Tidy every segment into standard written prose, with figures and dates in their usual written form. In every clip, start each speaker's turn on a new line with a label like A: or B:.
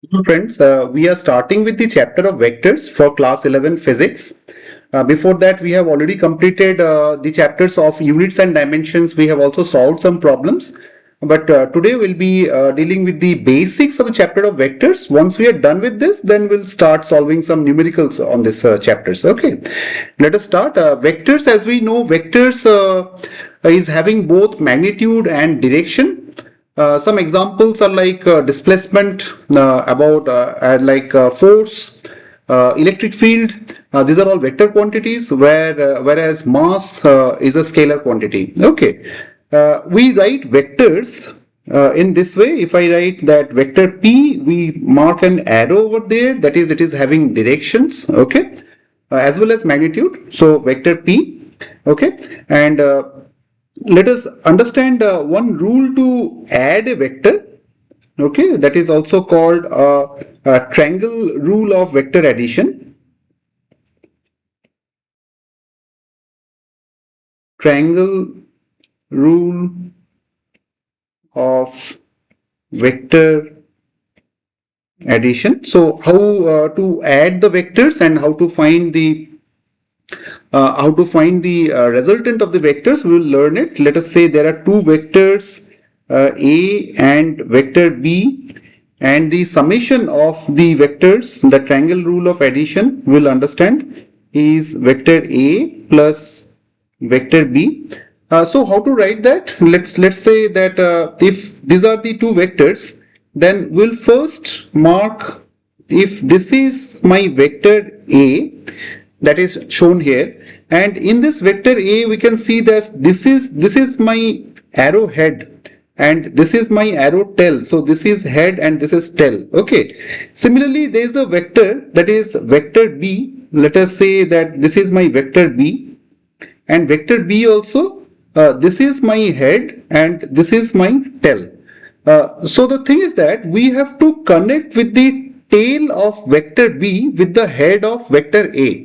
A: So friends, we are starting with the chapter of vectors for class 11 physics. Before that, we have already completed the chapters of units and dimensions. We have also solved some problems. But today we'll be dealing with the basics of the chapter of vectors. Once we are done with this, then we'll start solving some numericals on this chapters. Okay, let us start. Vectors, as we know, vectors is having both magnitude and direction. Some examples are like displacement, about like force, electric field. These are all vector quantities, whereas mass is a scalar quantity. Okay, we write vectors in this way. If I write that vector p, we mark an arrow over there. That is, it is having directions. Okay, as well as magnitude. So vector p. Okay, and let us understand one rule to add a vector. Okay, that is also called a triangle rule of vector addition. Triangle rule of vector addition. So how to add the vectors and how to find the resultant of the vectors, we will learn it. Let us say there are two vectors a and vector b, and the summation of the vectors, the triangle rule of addition, we'll understand, is vector a plus vector b. So how to write that? Let's say that if these are the two vectors, then we'll first mark, if this is my vector a, that is shown here, and in this vector a we can see that this is my arrow head and this is my arrow tail. So this is head and this is tail. Okay, similarly there is a vector, that is vector b. Let us say that this is my vector b, and vector b also, this is my head and this is my tail. So the thing is that we have to connect with the tail of vector b with the head of vector a.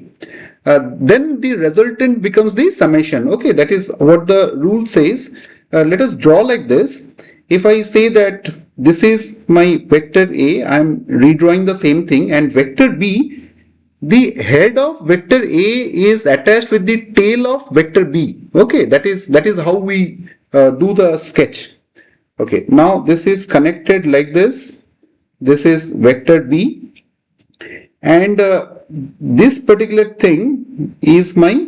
A: Then the resultant becomes the summation. Okay, that is what the rule says. Let us draw like this. If I say that this is my vector a, I am redrawing the same thing, and vector b, the head of vector a is attached with the tail of vector b. Okay, that is how we do the sketch. Okay, now this is connected like this. This is vector b, and this particular thing is my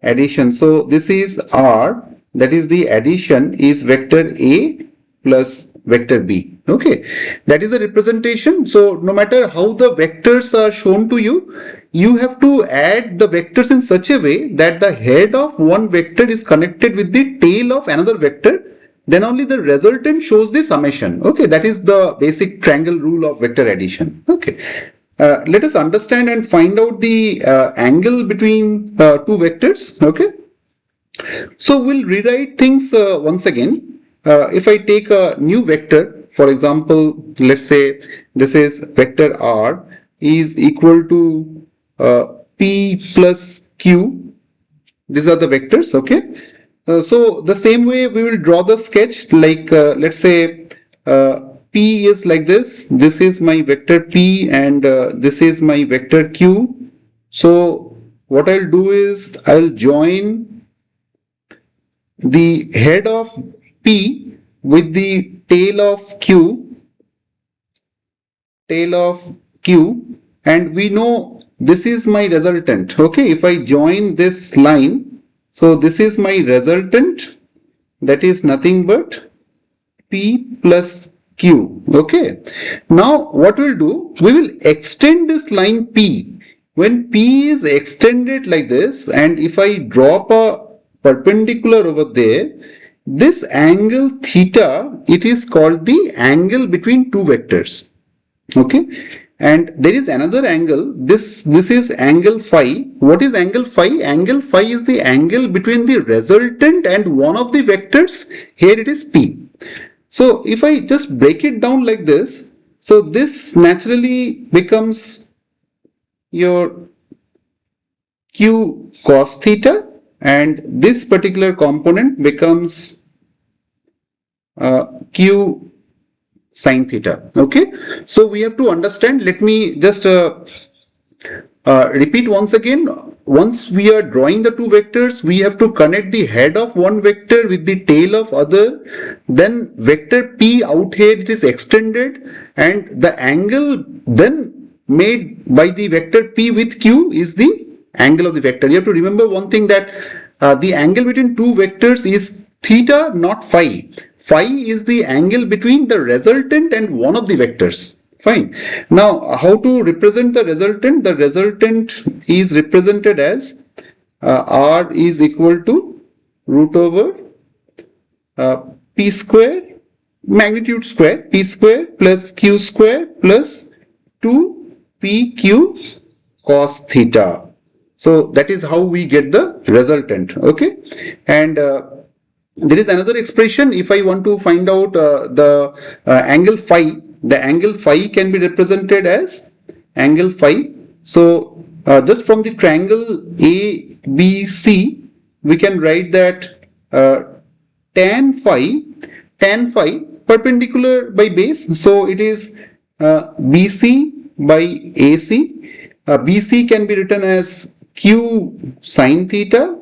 A: addition. So this is r, that is the addition is vector a plus vector b. Okay, that is the representation. So no matter how the vectors are shown to you, you have to add the vectors in such a way that the head of one vector is connected with the tail of another vector. Then only the resultant shows the summation. Okay, that is the basic triangle rule of vector addition. Okay, let us understand and find out the angle between two vectors. Okay, so we'll rewrite things once again. If I take a new vector, for example, let's say this is vector r is equal to p plus q. These are the vectors. Okay, so the same way we will draw the sketch, like let's say p is like this. This is my vector p and this is my vector q. So what I'll do is I'll join the head of p with the tail of q, and we know this is my resultant. Okay, if I join this line, so this is my resultant, that is nothing but p plus q. Okay, now what we'll do, we will extend this line p. When p is extended like this, and if I drop a perpendicular over there, this angle theta, it is called the angle between two vectors. Okay, and there is another angle, this is angle phi. What is angle phi? Angle phi is the angle between the resultant and one of the vectors. Here it is p. So if I just break it down like this, so this naturally becomes your q cos theta, and this particular component becomes q sine theta. Okay, so we have to understand. Let me just repeat once again. Once we are drawing the two vectors, we have to connect the head of one vector with the tail of other. Then vector P out here, it is extended, and the angle then made by the vector P with Q is the angle of the vector. You have to remember one thing, that the angle between two vectors is theta, not phi. Phi is the angle between the resultant and one of the vectors. Fine. Now, how to represent the resultant? The resultant is represented as R is equal to root over P square, magnitude square, P square plus Q square plus 2 PQ cos theta. So that is how we get the resultant. Okay. And there is another expression. If I want to find out the angle phi, the angle phi can be represented as angle phi. So just from the triangle ABC, we can write that tan phi perpendicular by base. So it is BC by AC. BC can be written as Q sine theta,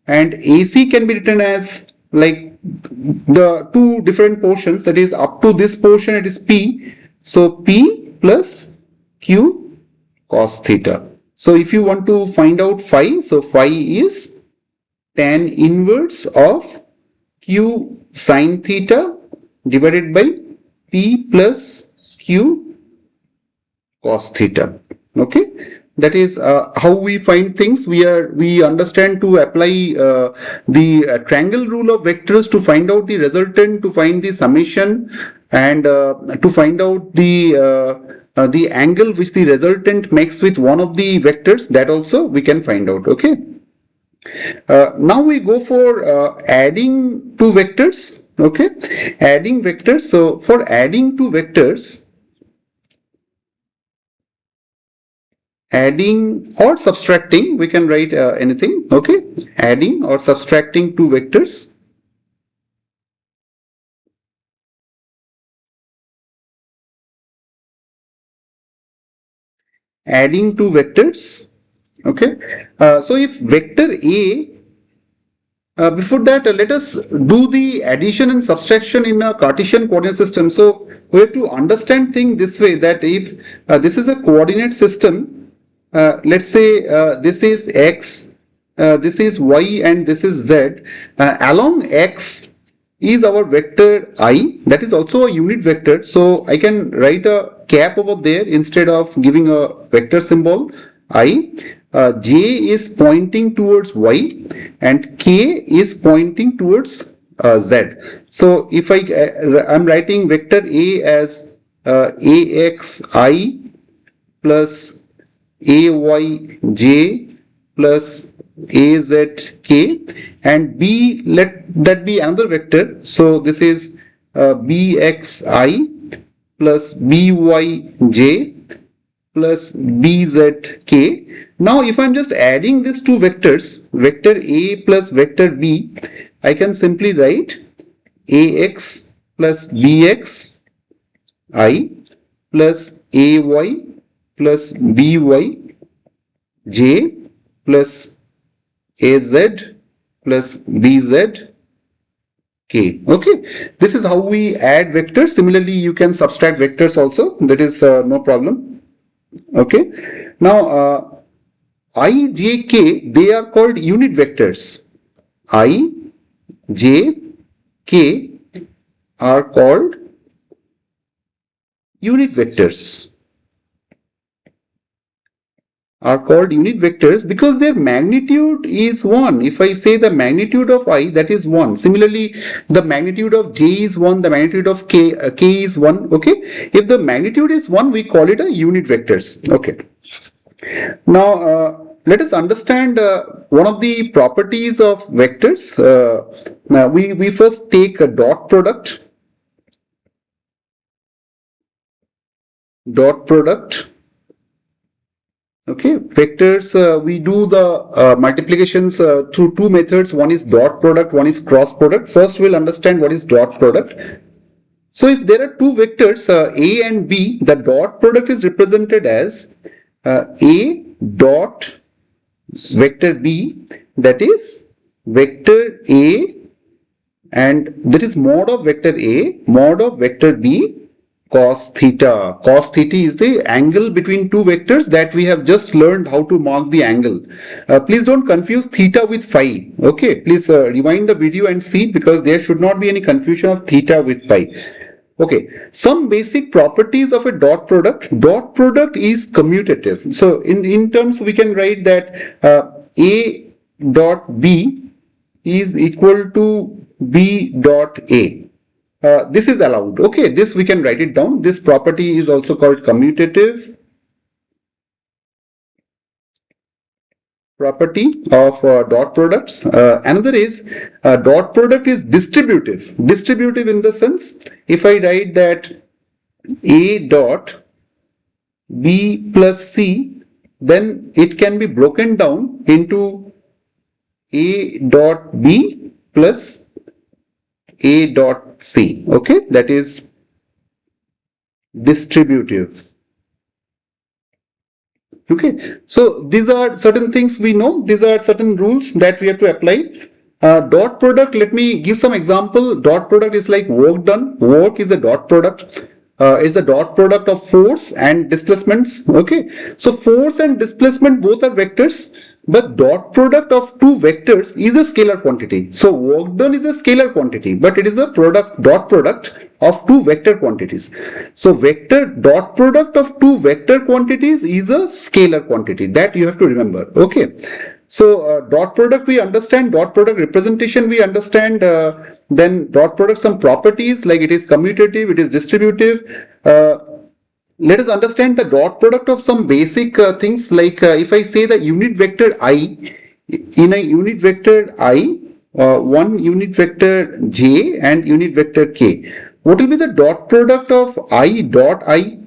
A: and AC can be written as like the two different portions, that is up to this portion it is P, so P plus Q cos theta. So if you want to find out phi, so phi is tan inverse of Q sine theta divided by P plus Q cos theta. Okay, that is how we find things. We understand to apply the triangle rule of vectors to find out the resultant, to find the summation, and to find out the angle which the resultant makes with one of the vectors. That also we can find out. Okay. Now we go for adding two vectors. Okay, adding vectors. So for adding two vectors, adding or subtracting, we can write anything. Okay, adding or subtracting two vectors. Adding two vectors. Okay, so if vector A, before that, let us do the addition and subtraction in a Cartesian coordinate system. So we have to understand things this way, that if this is a coordinate system, let's say this is X, this is Y, and this is Z. Along X is our vector I, that is also a unit vector. So I can write a cap over there instead of giving a vector symbol I. J is pointing towards Y and K is pointing towards Z. So if I'm writing vector A as AXI plus AYJ plus AZK, and B, let that be another vector. So this is BXI plus BYJ plus BZK. Now if I'm just adding these two vectors, vector A plus vector B, I can simply write AX plus BX I plus AY plus BY J plus AZ plus BZ K. Okay, this is how we add vectors. Similarly, you can subtract vectors also. That is no problem. Okay, now I, J, K, they are called unit vectors. I, J, K are called unit vectors. Because their magnitude is 1. If I say the magnitude of I, that is 1. Similarly, the magnitude of J is 1, the magnitude of K is 1. Okay, if the magnitude is 1, we call it a unit vectors. Okay, now let us understand one of the properties of vectors. Now we first take a dot product. Okay, vectors, we do the multiplications through two methods. One is dot product, one is cross product. First, we'll understand what is dot product. So if there are two vectors A and B, the dot product is represented as A dot vector B, that is vector A, and that is mod of vector A mod of vector B cos theta. Cos theta is the angle between two vectors that we have just learned how to mark the angle. Please don't confuse theta with phi. Okay, please rewind the video and see, because there should not be any confusion of theta with phi. Okay, some basic properties of a dot product. Dot product is commutative. So in terms we can write that A dot B is equal to B dot A. This is allowed. Okay, this we can write it down. This property is also called commutative property of dot products. Another is dot product is distributive. Distributive in the sense, if I write that A dot B plus C, then it can be broken down into A dot B plus A dot C. Okay, that is distributive. Okay, so these are certain things we know. These are certain rules that we have to apply. Dot product, let me give some example. Dot product is like work done. Work is a dot product. Is the dot product of force and displacements. Okay, so force and displacement both are vectors, but dot product of two vectors is a scalar quantity. So work done is a scalar quantity, but it is a dot product of two vector quantities. So vector dot product of two vector quantities is a scalar quantity, that you have to remember. Okay, so dot product we understand, dot product representation we understand, then dot product some properties like it is commutative, it is distributive. Let us understand the dot product of some basic things, like if I say the unit vector I, in a unit vector I, one unit vector j and unit vector k, what will be the dot product of I dot I?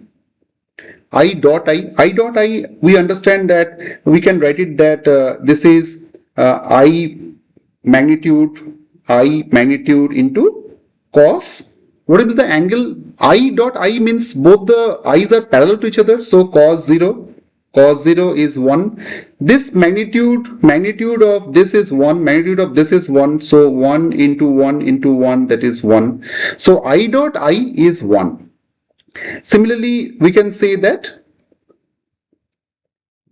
A: I dot I, we understand that we can write it that this is I magnitude into cos. What will be the angle? I dot I means both the i's are parallel to each other, so cos 0 is 1. This magnitude of this is 1, magnitude of this is 1, so 1 into 1 into 1, that is 1. So I dot I is 1. Similarly, we can say that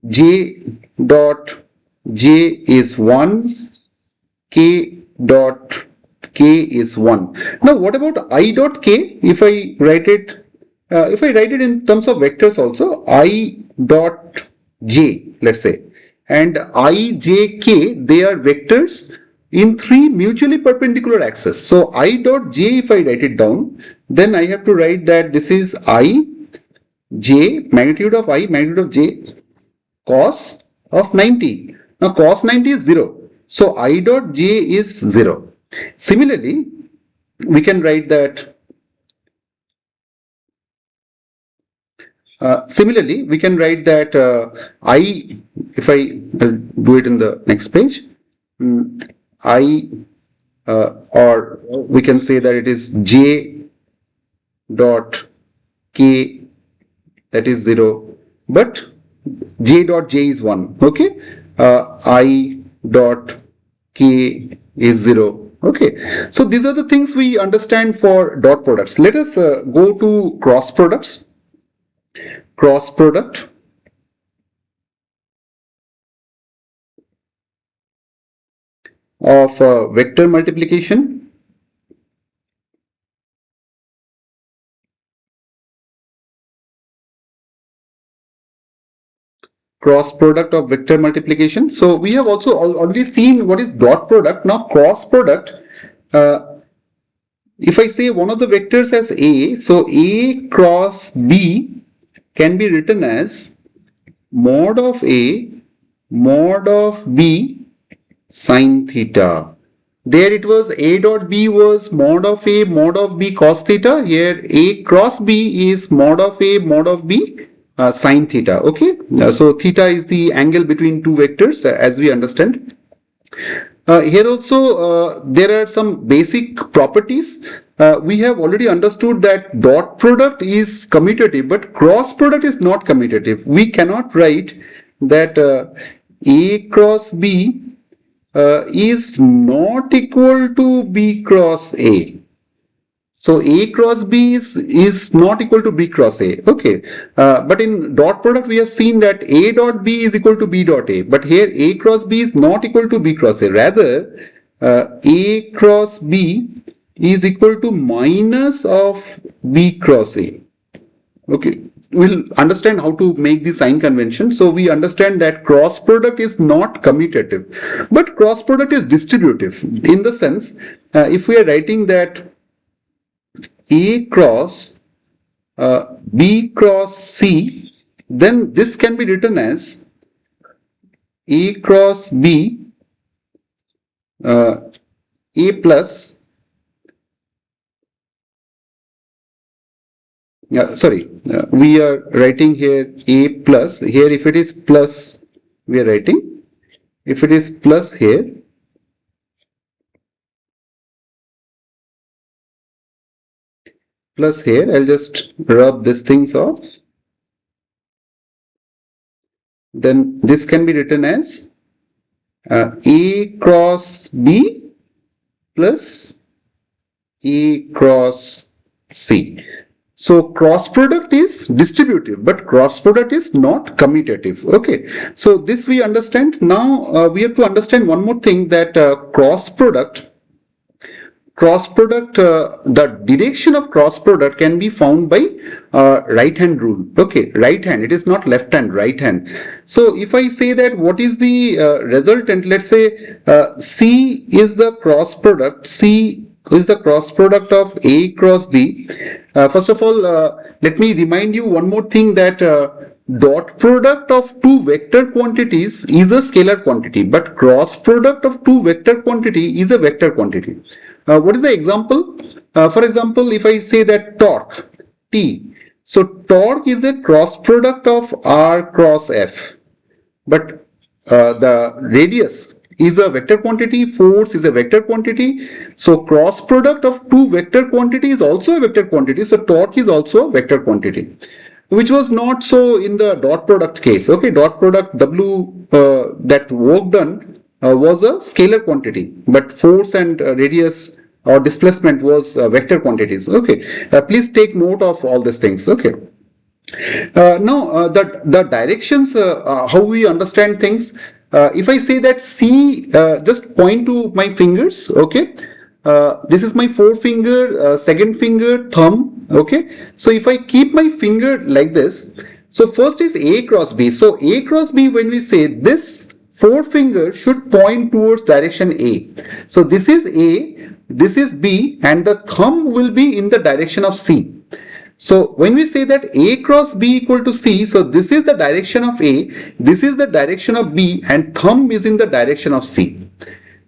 A: j dot j is 1, k dot k is 1. Now what about I dot k? If I write it in terms of vectors also, I dot j, let's say, and I, j, k, they are vectors in three mutually perpendicular axes. So I dot j, if I write it down, then I have to write that this is I, j, magnitude of I, magnitude of j, cos of 90. Now cos 90 is 0. So I dot j is 0. Similarly, we can write that I, if I'll do it in the next page, I, or we can say that it is j dot k, that is 0, but j dot j is 1. Okay, I dot k is 0. Okay, so these are the things we understand for dot products. Let us go to cross products. Cross product of vector multiplication. Cross product of vector multiplication. So we have also already seen what is dot product. Now cross product, if I say one of the vectors as A, so A cross B can be written as mod of A mod of B sine theta. There it was A dot B was mod of A mod of B cos theta. Here A cross B is mod of A mod of B sine theta. Okay, so theta is the angle between two vectors as we understand. Here also there are some basic properties. we have already understood that dot product is commutative, but cross product is not commutative. We cannot write that A cross B is not equal to B cross A. So A cross B is not equal to B cross A. Okay. But in dot product, we have seen that A dot B is equal to B dot A. But here A cross B is not equal to B cross A. Rather, A cross B is equal to minus of B cross A. Okay. We'll understand how to make the sign convention. So we understand that cross product is not commutative, but cross product is distributive in the sense, if we are writing that A cross B cross C, then this can be written as A cross B A plus, we are writing here A plus. Here if it is plus, we are writing. If it is plus here, plus here, I'll just rub these things off. Then this can be written as A cross B plus A cross C. So cross product is distributive, but cross product is not commutative. Okay. So this we understand. Now we have to understand one more thing, that cross product, the direction of cross product can be found by right hand rule. Okay, right hand, it is not left hand, right hand. So if I say that what is the resultant, let's say C is the cross product, C is the cross product of A cross B. First of all, let me remind you one more thing, that dot product of two vector quantities is a scalar quantity, but cross product of two vector quantity is a vector quantity. What is the example? For example, if I say that torque T, so torque is a cross product of R cross F, but the radius is a vector quantity, force is a vector quantity. So cross product of two vector quantity is also a vector quantity. So torque is also a vector quantity, which was not so in the dot product case. Okay, dot product W, that work done was a scalar quantity, but force and radius or displacement was vector quantities. Okay, please take note of all these things. Okay. Now the directions, how we understand things. If I say that C, just point to my fingers. Okay, this is my forefinger, second finger, thumb. Okay, so if I keep my finger like this, so first is A cross B. So A cross B, when we say this forefinger should point towards direction A. So this is A, this is B, and the thumb will be in the direction of C. So when we say that A cross B equal to C, so this is the direction of A, this is the direction of B, and thumb is in the direction of C.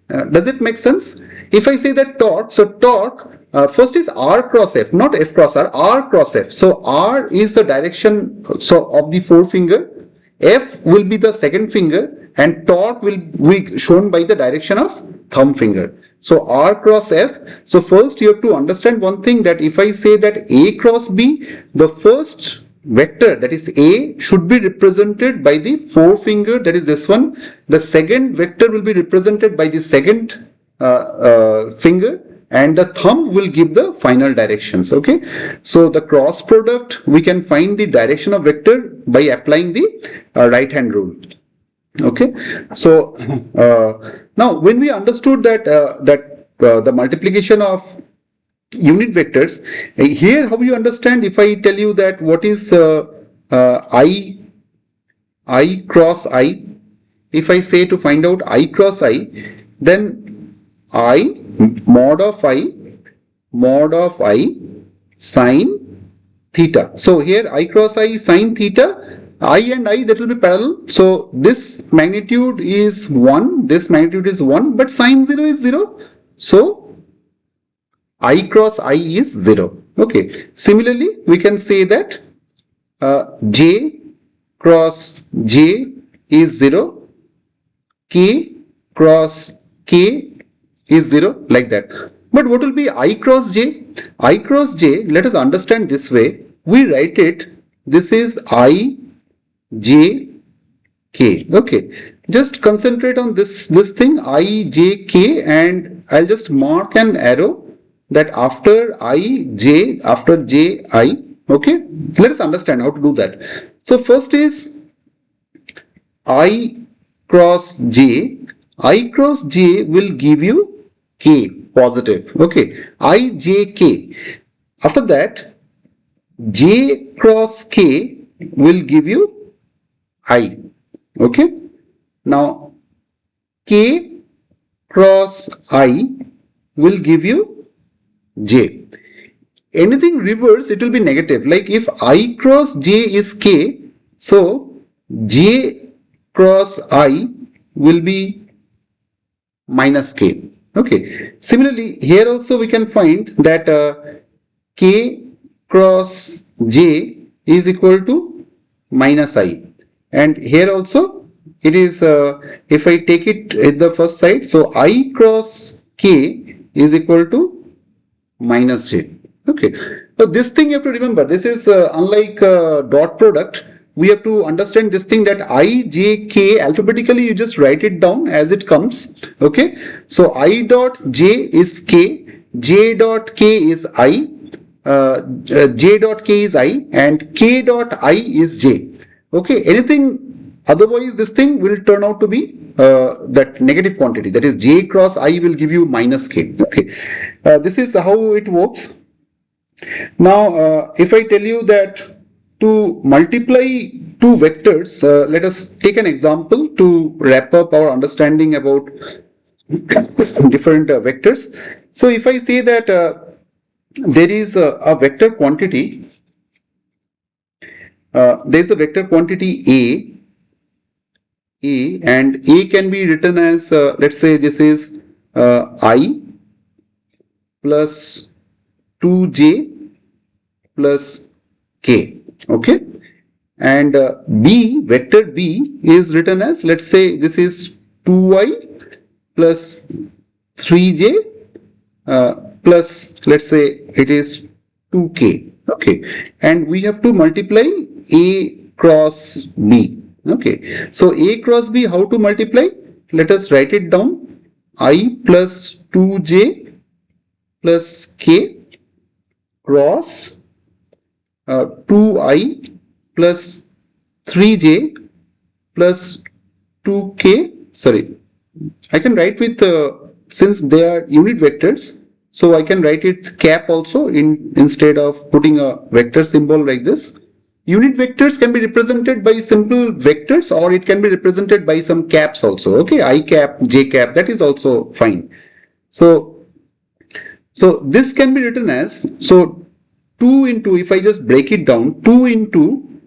A: Does it make sense? If I say that torque, so torque, first is R cross F, not F cross R, R cross F. So R is the direction of the forefinger, F will be the second finger, and torque will be shown by the direction of thumb finger. So R cross F. So first you have to understand one thing, that if I say that A cross B, the first vector, that is A, should be represented by the forefinger, that is this one. The second vector will be represented by the second finger, and the thumb will give the final directions. Okay, so the cross product, we can find the direction of vector by applying the right hand rule. Okay, so now when we understood that the multiplication of unit vectors, here how you understand, if I tell you that what is I cross I, if I say to find out I cross I, then I mod of I sine theta. So here I cross I sine theta, I and I, that will be parallel. So this magnitude is 1, this magnitude is 1, but sine 0 is 0. So I cross I is 0. Okay. Similarly, we can say that J cross J is 0, K cross K is 0, like that. But what will be I cross j? I cross j, let us understand this way. We write it, this is I, j, k. Okay. Just concentrate on this thing, I, j, k, and I'll just mark an arrow that after I, j, after j, I. Okay. Let us understand how to do that. So first is I cross j. I cross j will give you k positive. Okay. I, j, k. After that, j cross k will give you I. Okay. Now, k cross I will give you j. Anything reverse, it will be negative. Like if I cross j is k, so j cross I will be minus k. Okay. Similarly, here also we can find that k cross j is equal to minus I. And here also it is, if I take it at the first side, so I cross k is equal to minus j. Okay. So this thing you have to remember, this is unlike dot product. We have to understand this thing that I, j, k alphabetically you just write it down as it comes. Okay. So I dot j is k, j dot k is I, j dot k is I, and k dot I is j. Okay. Anything otherwise, this thing will turn out to be that negative quantity, that is j cross I will give you minus k. Okay. This is how it works. Now, if I tell you that to multiply two vectors, let us take an example to wrap up our understanding about different vectors. So, if I say that there is a vector quantity, there is a vector quantity A, and A can be written as, let's say this is I plus 2j plus k. Okay. And B, vector B is written as, let's say this is 2i plus 3j plus, let's say it is 2k. Okay. And we have to multiply A cross B. Okay. So A cross B, how to multiply? Let us write it down. I plus 2j plus k cross 2i plus 3j plus 2k. Sorry, I can write with, since they are unit vectors, so I can write it cap also instead of putting a vector symbol like this. Unit vectors can be represented by simple vectors, or it can be represented by some caps also. Okay, I cap, j cap, that is also fine. So this can be written as, so 2 into, if I just break it down, 2 into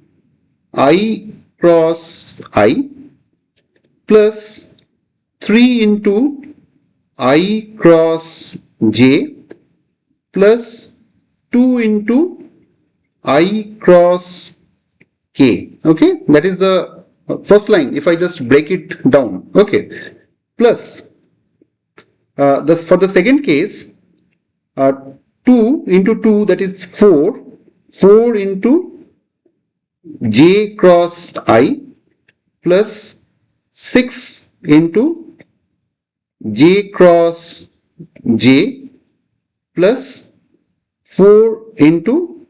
A: I cross I plus 3 into I cross j plus 2 into I cross k. Okay, that is the first line if I just break it down. Okay, plus for the second case, 2 into 2, that is 4, 4 into j cross I plus 6 into j cross j plus 4 into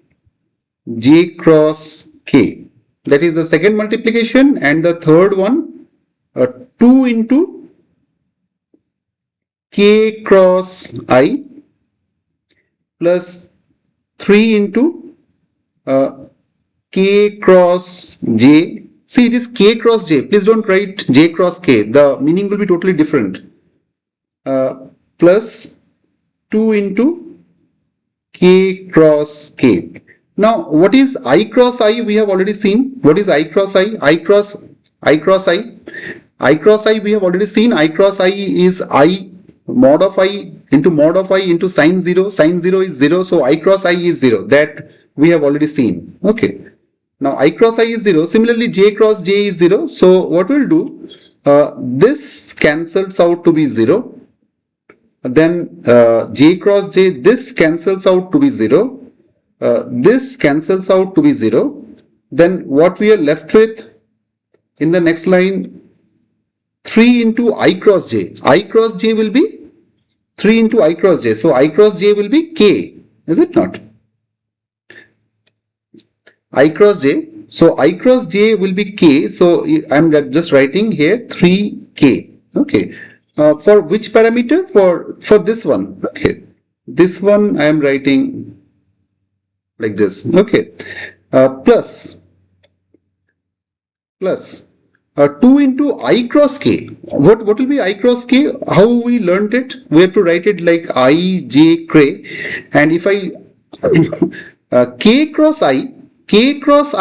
A: j cross k. That is the second multiplication. And the third one, 2 into k cross I plus 3 into k cross j. See, it is k cross j. Please don't write j cross k. The meaning will be totally different. Plus 2 into k cross k. Now, what is I cross I? We have already seen. What is I cross I? I cross I. I cross I we have already seen. I cross I is I mod of I into sine 0. Sine 0 is 0. So I cross I is 0. That we have already seen. Okay. Now I cross I is 0. Similarly, j cross j is 0. So what we'll do, this cancels out to be 0. then j cross j, this cancels out to be 0. This cancels out to be 0. Then what we are left with in the next line, 3 into I cross j. I cross j will be 3 into I cross j. So I cross j will be k, is it not? I cross j. So I cross j will be k. So I'm just writing here 3k. Okay. For which parameter? For this one. Okay. This one I am writing like this. Okay. Plus 2 into I cross k. What will be I cross k? How we learned it? We have to write it like I j k. And if I k cross I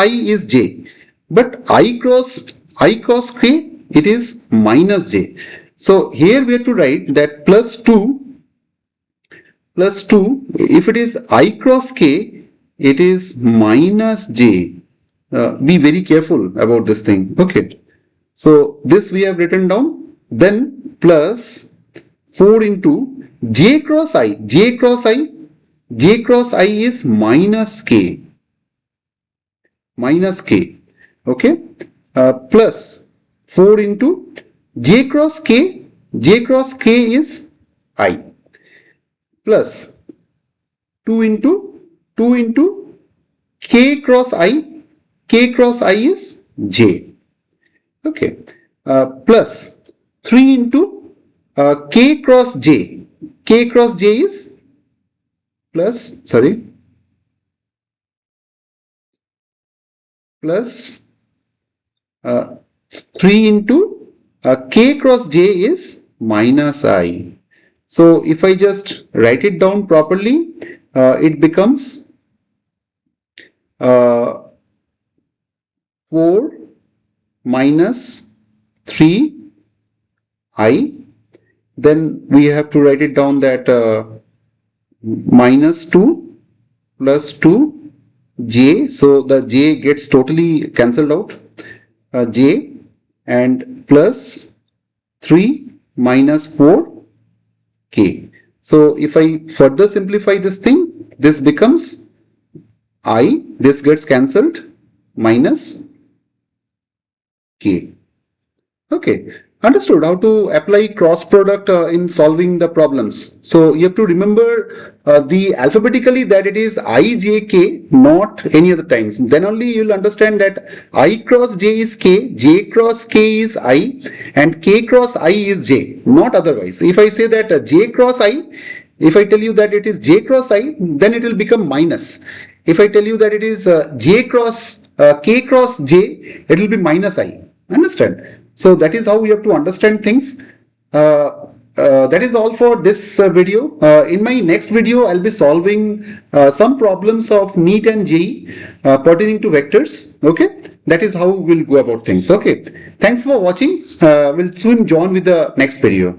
A: is j, but I cross k, it is minus j. So here we have to write that plus 2, if it is I cross k, it is minus j. Be very careful about this thing. Okay. So this we have written down. Then plus 4 into j cross I. J cross I is minus k. Okay. Plus 4 into j cross k. J cross k is I. Plus 2 into k cross I. K cross I is j. Okay. Plus 3 into k cross j. K cross j is plus 3 into k cross j is minus I. So if I just write it down properly, it becomes 4 minus 3i. Then we have to write it down that minus 2 plus 2j. So the j gets totally cancelled out. J and plus 3 minus 4k. So if I further simplify this thing, this becomes I, this gets cancelled, minus k. Okay, understood how to apply cross product in solving the problems. So you have to remember the alphabetically that it is I, j, k, not any other times. Then only you will understand that I cross j is k, j cross k is I, and k cross I is j, not otherwise. If I say that j cross I, if I tell you that it is j cross I, then it will become minus. If I tell you that it is k cross j, it will be minus I. Understand? So that is how we have to understand things. That is all for this video. In my next video, I'll be solving some problems of NEET and JEE pertaining to vectors. Okay, that is how we'll go about things. Okay, thanks for watching. We'll soon join with the next video.